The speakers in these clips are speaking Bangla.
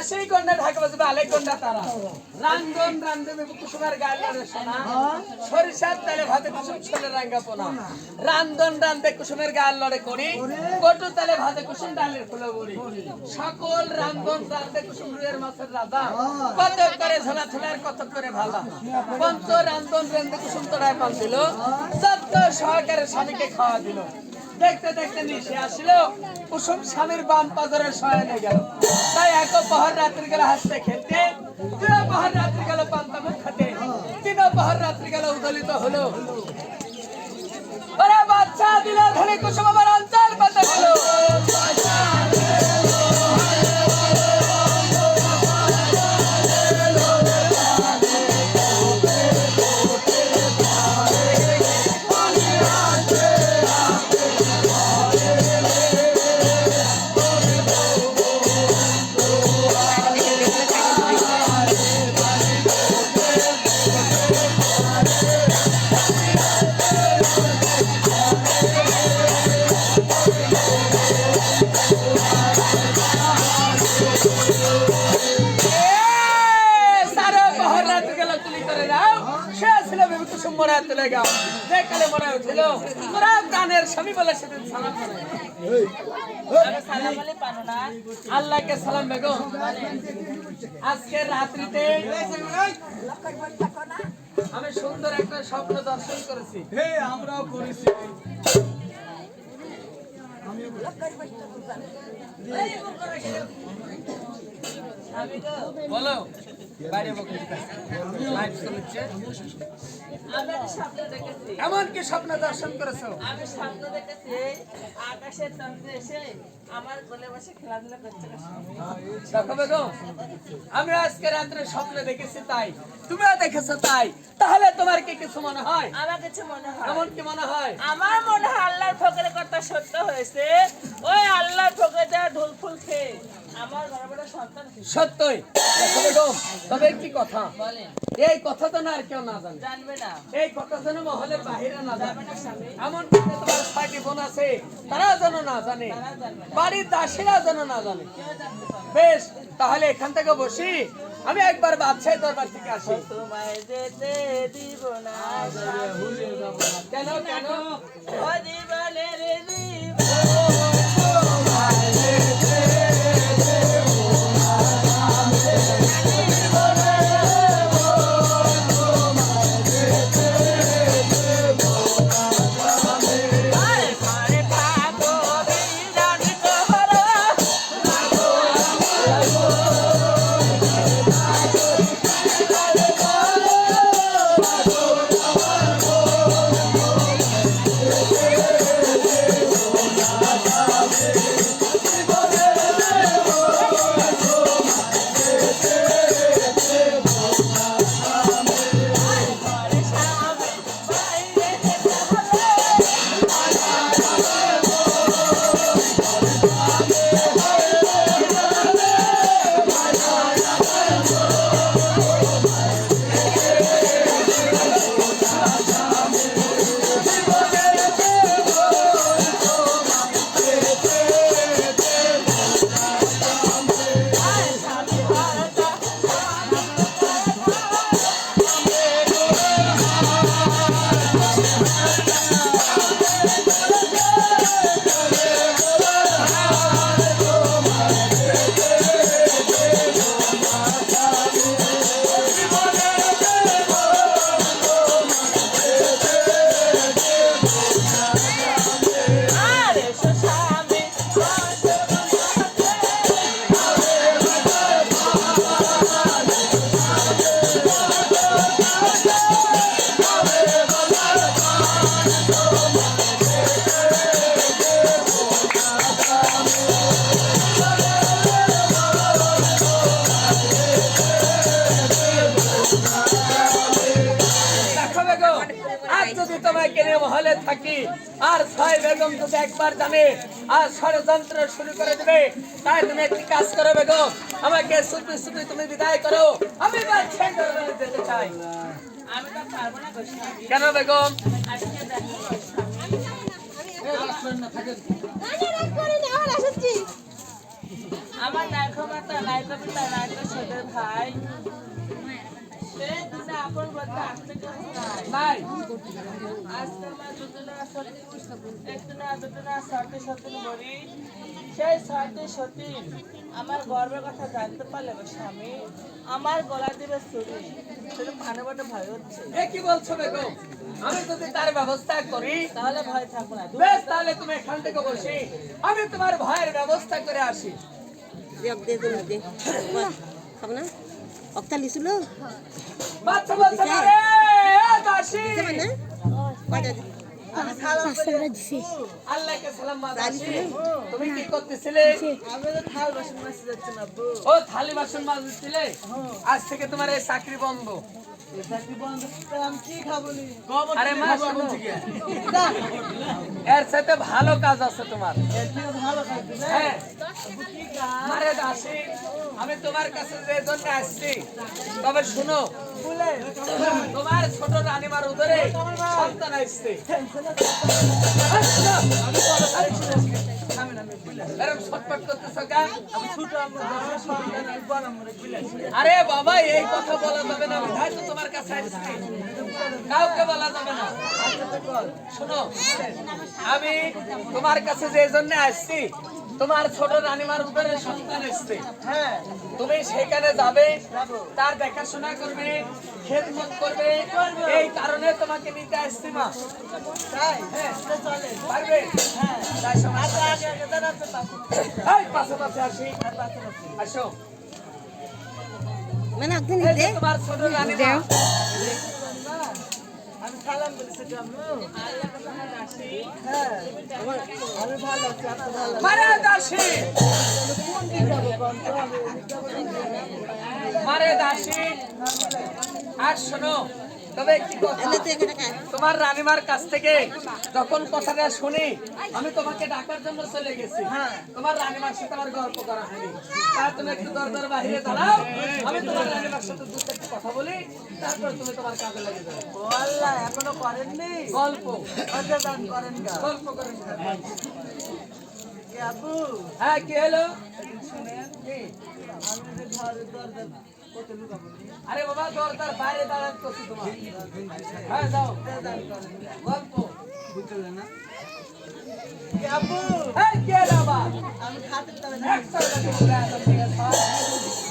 সেই কন্যা ঢাকা বাজবে আলেক কন্যা তারা রান্ধন রান্ধবে কুসুমের গালের সোনা সরিষার তেলে ভাতে কুসুম ছোলে রাঙ্গা পোনা রান্ধন রান্ধে কুসুমের গাল লড়ে করি কটু তেলে ভাতে কুসুম ডালের ফুলো বড়ি সকল রান্ধন রান্ধে কুসুম রুয়ের মাছের রাধা কত করে ঝোলা ঝোলার কত করে ভালা পঞ্চ রান্ধন রান্ধে কুসুম তোড়ায় পান দিল সত্য সহকারে স্বামীকে খাওয়া দিল দেখতে দেখতে নিশে আসিল কুসুম স্বামীর বাম পাজরের শয়নে গেল তাই এক পহর রাত্রি গেল হাসতে খেতে দুই পহর রাত্রি গেল পান্তা মুখ খেতে তিন পহর রাত্রি গেল উদলিত হলো ওরে বাচ্চা দিল ধরে কুসুম আমার অঞ্চল পাতা দিল कुसुम मोरा तुलेगा যে কালে মনে উঠিল তোরা প্রাণের স্বামী বলে সেদিন সালাম করে সালাম আলী পানো না আল্লাহকে সালাম বেগম আজকে রাত্রিতে আমি সুন্দর একটা স্বপ্ন দর্শন করেছি আমরাও করেছি বলো বাইরে বকে লাইভ চলছে আমি একটা স্বপ্ন দেখেছি এমন কি স্বপ্ন দর্শন করেছো আমি স্বপ্ন দেখেছি আকাশের চন্দ্র এসে আমার কোলে বসে খেলাধুলা করছে দেখো বেগম আমি আজকে রাত্রে স্বপ্ন দেখেছি তাই তুমিও দেখেছো তাই তাহলে তোমার কি কিছু মনে হয় আমার কিছু মনে হয় এমন কি মনে হয় আমার মনে হয় আল্লাহর ফকরের কথা সত্য হয়েছে ওই আল্লাহর ফকরে দেওয়া ঢোল ফুল খেয়ে আমার ঘরে বড় সন্তান হয়েছে। সত্যই দেখো বেগম তবে কি কথা বলেন এই কথা তো না আর কেউ না জানে জানবে না এই কথা যেন মহলের বাহিরে না যাবে জানে না স্বামী এমন কি তোমার ছয়টি বোন আছে তারা যেন না জানে তারা জানবে না বাড়ির দাসীরা যেন না জানে কেউ জানতে পারবে না। বেশ তাহলে এখান থেকে বসি আমি একবার বাদশাহ দরবার থেকে আসি তোমায় যেতে দিব না কেন কেন ও জীবনের জীব দেখো বেগম আজ যদি তোমায় কিনে মহলে থাকি আর ছয় বেগম যদি একবার জানে আর ষড়যন্ত্র শুরু করে দেবে তাই তুমি একটি কাজ করো বেগম আমাকে সুপি সুপি তুমি বিদায় করো আমি বাদশাহ দরবারে যেতে চাই আমি তো পারবো না গো স্বামী কেন বেগম আজকে দেখো গো স্বামী আমার নায়ক মাতা নায়ক পিতা নায়ক ছোটের ভাই সে দিনে আপন বলতে আসতে কেউ নাই নাই আজকে মা দুদিনে একটু না দুটো না সত্যি সত্যি মরি সেই সত্যি সত্যি আমার গর্বের কথা জানতে পারলে গো স্বামী আমার গলা দিবে চুরি সেটা পানে বটে ভয় হচ্ছে এ কি বলছো বেগম আমি যদি তার ব্যবস্থা করি তাহলে ভয় থাকবো না বেশ তাহলে তুমি এখান থেকে বসি আমি তোমার ভয়ের ব্যবস্থা করে আসি বাচ্চা বাচ্চা না রে এ দাসী আল্লাহকে সালাম মা দাসী তুমি কি করতেছিলে আমি তো থাল বাসন মাসে যাচ্ছি না আব্বু ও থালি বাসন মাজছিলে আজ থেকে তোমার এই চাকরি বন্ধ আমি কি খাবো নি আরে মা শোনো। এর সাথে ভালো কাজ আছে তোমার ভালো খাইতে হ্যাঁ আরে দাসী আমি তোমার কাছে যে জন্য আসছি তবে শুনো তোমার ছোট রানীমার উদরে সন্তান আসছে এরকম ছটফট করতেছ কেন? আমি ছোট আম্মু যখন সন্তান আমি বড় আম্মুরে বিলাসী। আরে বাবা এই কথা বলা যাবে না, বিধায় তো তোমার কাছে আসছি, কাউকে বলা যাবে না। শোনো, আমি তোমার কাছে যে জন্য আসছি, তোমার ছোট রানীমার উপরে সন্তান এসছে, হ্যাঁ তুমি সেখানে যাবে, তার দেখাশোনা করবে, খেদমত করবে, এই কারণে তোমাকে নিতে আসছি মা। তাই হ্যাঁ, তো চলে। পারবে? হ্যাঁ তাই সমস্যা আগে নেই। আগে আগে দাঁড়াতে পারবো। এই পাশাপাশি আসি, আসো। মানে আপনি এই যে তোমার ছোট রানীমা, আমি সালাম বলেছি আম্মু। হ্যাঁ আমি ভালো আছি, আপনি ভালো আছেন? মারে দাসী, কোন দিন যাবো কোন তো? আমি মারে দাসী, আর শোনো, তবে কি কথা, তোমার রানীমার কাছ থেকে যখন কথাটা শুনি, আমি তোমাকে ডাকার জন্য চলে গেছি। তোমার রানীমার সাথে আমার গল্প করা হয়নি, তা তুমি একটু দরজার বাইরে দাঁড়াও, আমি তোমার রানীমার সাথে দু চারটি কথা বলি, তারপর তুমি তোমার কাজে লেগে যাবে। ও আল্লাহ এখনো করেননি? গল্প আচ্ছা দান করেন গা। গল্প করেন। কে আব্বু? হ্যাঁ, কি হলো? শুনেন কি? আমি যে ঘরের দরজা কত লুকাবো? আরে বাবা, দরজার বাইরে দাঁড়ান করছি তোমার। হ্যাঁ, যাও দান করেন গা। গল্প। কে আব্বু? হ্যাঁ, কি হলো আবার? আমি খাতের তলে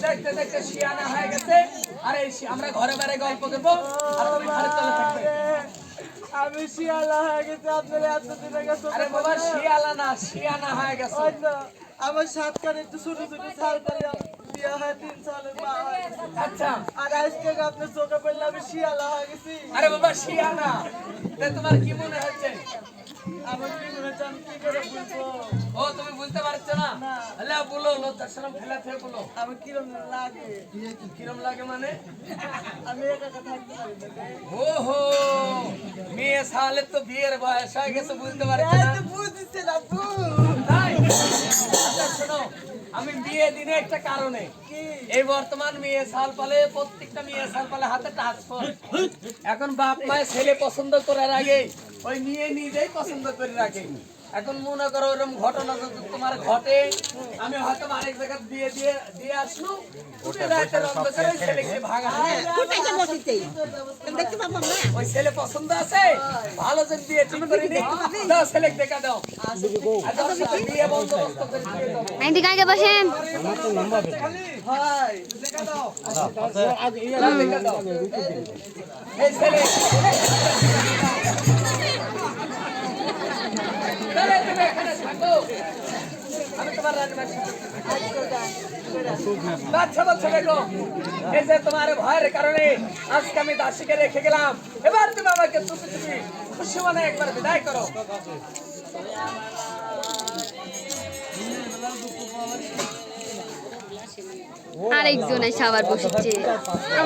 দেখতে দেখতে শিয়ানা হয়ে গেছে। আরে আমরা ঘরে বাইরে গল্প করবো, আর তুমি ঘরের তলে থাকবে। আমি শিয়ালা হয়ে গেছি আপনার এতদিন আগে আরে বাবা, শিয়ালা না, শিয়ানা হয়ে গেছে। হয়তো আমার সাত কানে একটু ছোট ছোট ছাল করে বিয়ে হয় 3 সালের মা হয়ে গেছে। আচ্ছা, আর আজকে আপনার চোখে পড়লে আমি শিয়ালা হয়ে গেছি। আরে বাবা শিয়ানা, তা তোমার কি মনে হচ্ছে? আমার কি মনে হচ্ছে আমি কি করে বুঝবো? ও, তুমি বুঝতে পারছো না? না। আল্লাহ বলো, লজ্জার শরম ফেলা থেকে বলো। আমার কিরম লাগে? কিরম লাগে মানে? আমি একা একা থাকতে পারি না। ওহো, মেয়ে সালে তো বিয়ের বয়স হয়ে গেছে, বুঝতে পারছো এই না? তো বুঝতেছেন আপু। তাই? আচ্ছা শোনো, আমি বিয়ে দিনে একটা কারণে, কি? এই বর্তমান মেয়ে সাল পালে, প্রত্যেকটা মেয়ে সাল পালে হাতে টাচফোন। এখন বাপ মায়ের ছেলে পছন্দ করার আগে ওই মেয়ে নিজেই পছন্দ করে রাখে। এখন মনে করো ওরকম ঘটনা যদি তোমার ঘটে, আমি হয়তো আরেক জায়গায় দিয়ে দিয়ে দিয়ে আসলু, তুমি রাতের অন্ধকারে ওই ছেলেকে ভাগা দেখতে পাবো না। ওই ছেলে পছন্দ আছে, ভালো যে বিয়ে ঠিক করে নি, দাও ছেলেকে দেখা দাও। আর ওর সাথে বিয়ে বন্দোবস্ত করে দিয়ে দাও। এদিকে আগে বসেন। হয় দেখা দাও। দেখা দাও। এই ছেলে তাহলে তুমি এখানে থাকো, আমি তোমার রান্নার সাথে বাচ্চা বাচ্চা দেখো, এই যে তোমার ভয়ের কারণে আজকে আমি দাসীকে রেখে গেলাম, এবার তুমি আমাকে চুপি চুপি খুশি মনে একবার বিদায় করো। আরেকজন এসে আবার বসেছে। আ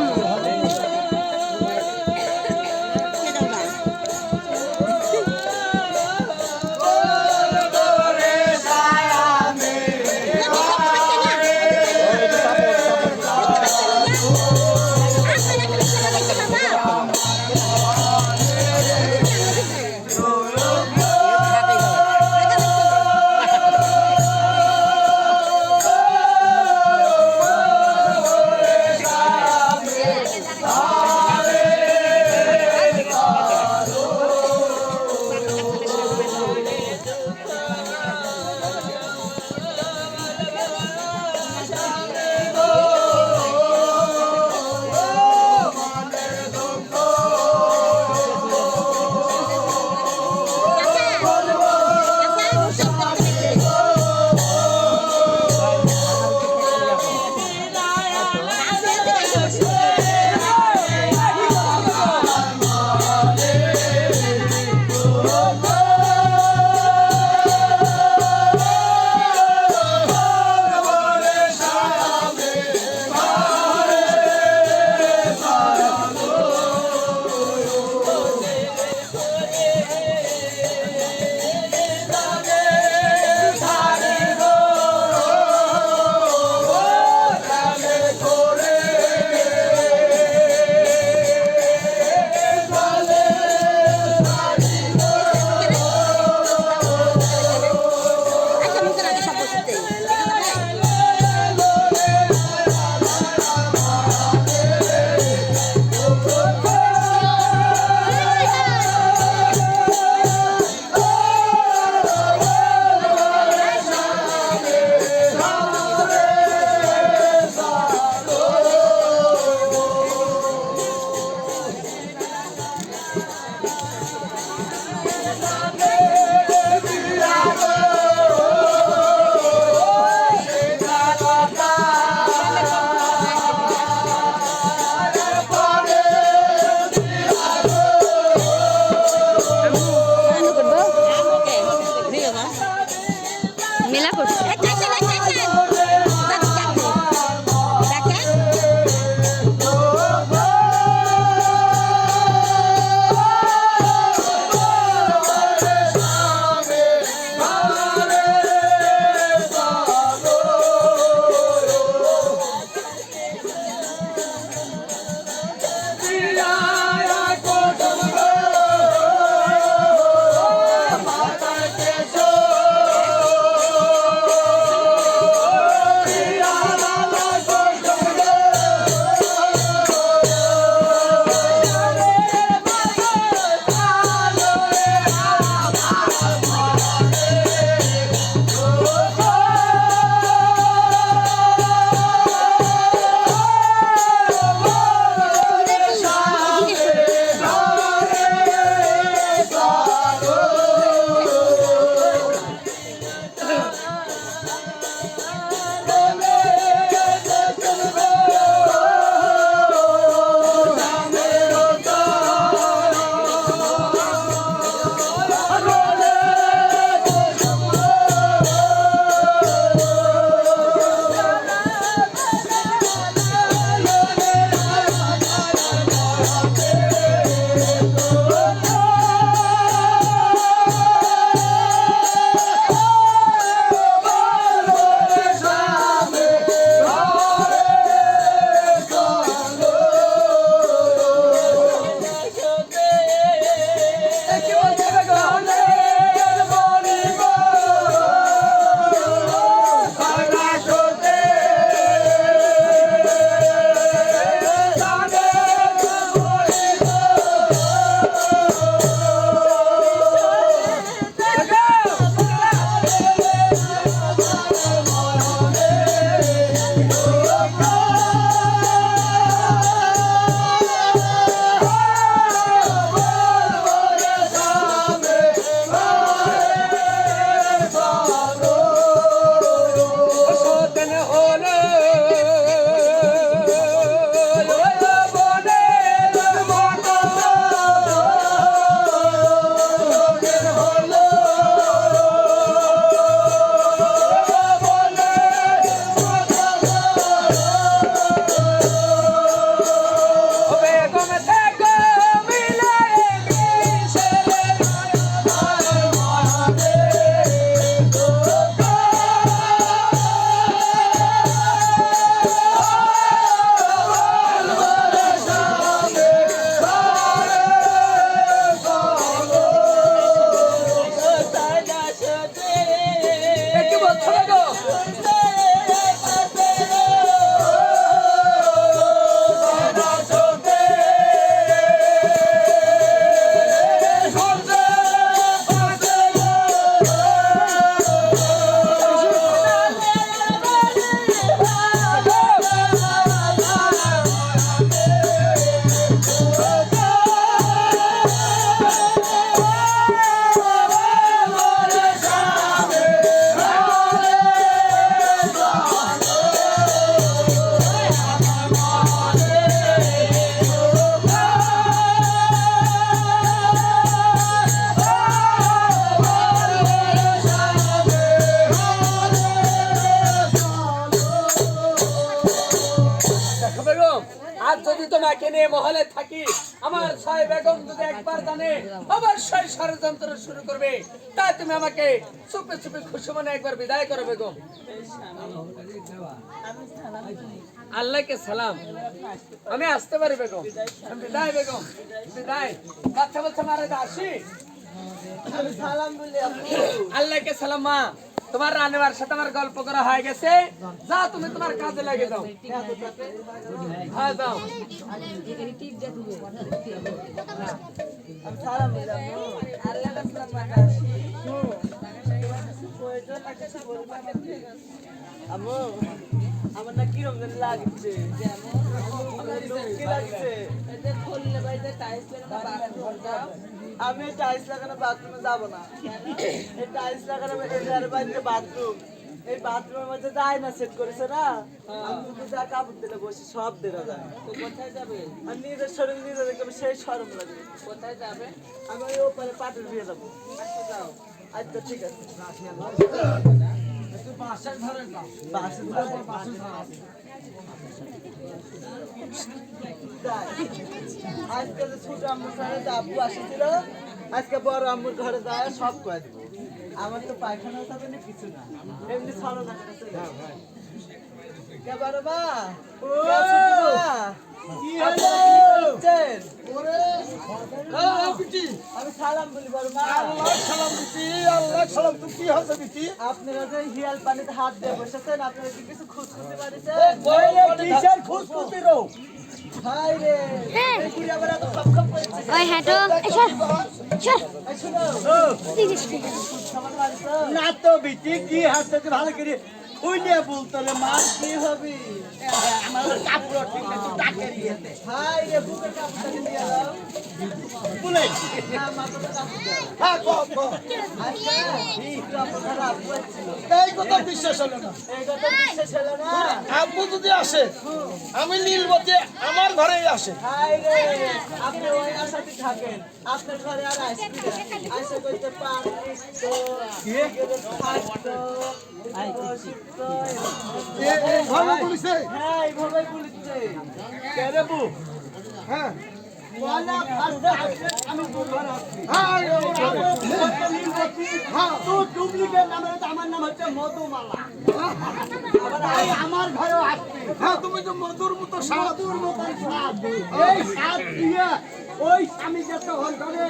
মেলা করছে তোমাকে নিয়ে মহলে থাকি, আমার ছয় বেগম যদি একবার জানে অবশ্যই ষড়যন্ত্র শুরু করবে। তাই তুমি আমাকে চুপে চুপে খুশি মনে একবার বিদায় করো বেগম। আল্লাহকে সালাম, আমি আসতে পারি বেগম। বিদায় বেগম, বিদায়। বাচ্চা বাচ্চা মারা আসি। সালাম বলি আল্লাহকে সালাম মা। তোমার রান্নার সাথে আমার গল্প করা হয়ে গেছে, যা তুমি তোমার কাজে লাগে যাও। হ্যাঁ যাও। আমি সালাম দিলাম আল্লাহ রাসূলের মাথা আসি প্রয়োজন আছে বলবা আমো আমার না কি রকম লাগছে আমার কি লাগছে এটা খুললে বাইতে টাইলস লাগানো বাথরুম যাব আমি টাইলস লাগানো বাথরুমে যাব না এই টাইলস লাগানো এর বাইতে বাথরুম এই বাথরুমের মধ্যে যায় না সেট করেছে না আমি তো যা কাপড় দিলে বসে সব দেওয়া যায় তো কোথায় যাবে আমি নিজের শরীর নিজে দেখবে সেই শরম লাগে কোথায় যাবে আমি ওই ওপরে পাটের বিয়ে যাবো আচ্ছা যাও আচ্ছা ঠিক আছে আজকে যে ছোট আম্মুর ঘরে আব্বু আসছিল আজকে বড় আম্মুর ঘরে যায় সব করে দেবো আমার তো পায়খানা যাবে না কিছু না এমনি ছলো না কে বড় মা আমি সালাম বলি বড় মা আপনারা যে হিয়াল পানিতে হাত দিয়ে বসেছেন আপনারা কি কিছু খুশখুশি বাড়িছেন হাই রে এই বুড়ি আবার এত খপখপ করছে ওই হাঁটো সর সর এই শুনো খাবার বাড়িছো না তো বিটি কি হাতে ভালো করে খুইলে বলতো রে মা কি হবে আমার কাপড় ঠিক আছে টাকে দিয়েতে হাই রে বুকের কাপড়টা দিয়ে দাও বলে না মাথাটা কাপড় দাও হ্যাঁ গো গো আচ্ছা এই কাপড় খারাপ হচ্ছিল এই কথা বিশ্বাস হলো না এই কথা বিশ্বাস হলো না আব্বু যদি আসে আমি নীলবতে আমার ঘরেই আসে হাই রে আপনি ওই আশাতে থাকেন আপনার ঘরে আর আসবি না আশা করতে পারবি তো থাকতো ভালো বলিছে হ্যাঁ এইভাবে বলছে কে রে বু হ্যাঁ বলা ফালতু আমি তোর ঘরে আসছি হ্যাঁ তো ডুপ্লিকেট নাম আমার নাম হচ্ছে মধুমালা আমার ঘরেও আসবে হ্যাঁ তুমি তো মধুর মতো সাধুর মতো স্বাদ এই স্বাদ দিয়ে ওই স্বামী যেতে হল ধরে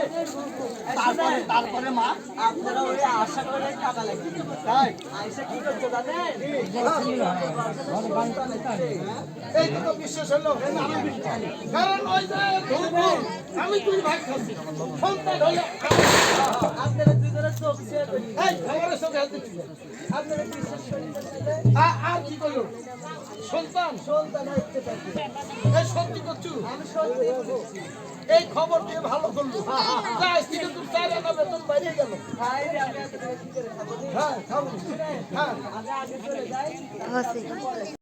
তারপরে মা আপনারা ওই আশা করে টাকা লাগে তাই আয়সা কি করছে জানেন এই তো বিশ্বাস হলো কারণ ওই যে ধরুন, আমি দুই ভাগ খাচ্ছি সন্তান হলে আপনারা দুজনে চোখ ছেড়ে দিন এই খাবারের সঙ্গে হাতে দিল আপনারা বিশ্বাস করেন আর কি করলো সন্তান সন্তান হচ্ছে তাকে এই সত্যি করছু আমি সত্যি বলছি এই খবর দিয়ে ভালো করলো যা আজ থেকে তোর 4 আনা বেতন বাইরে গেল হাই রে আমি আপনাকে কি করে খাবো হ্যাঁ খাবো হ্যাঁ আমি আগে চলে যাই হচ্ছে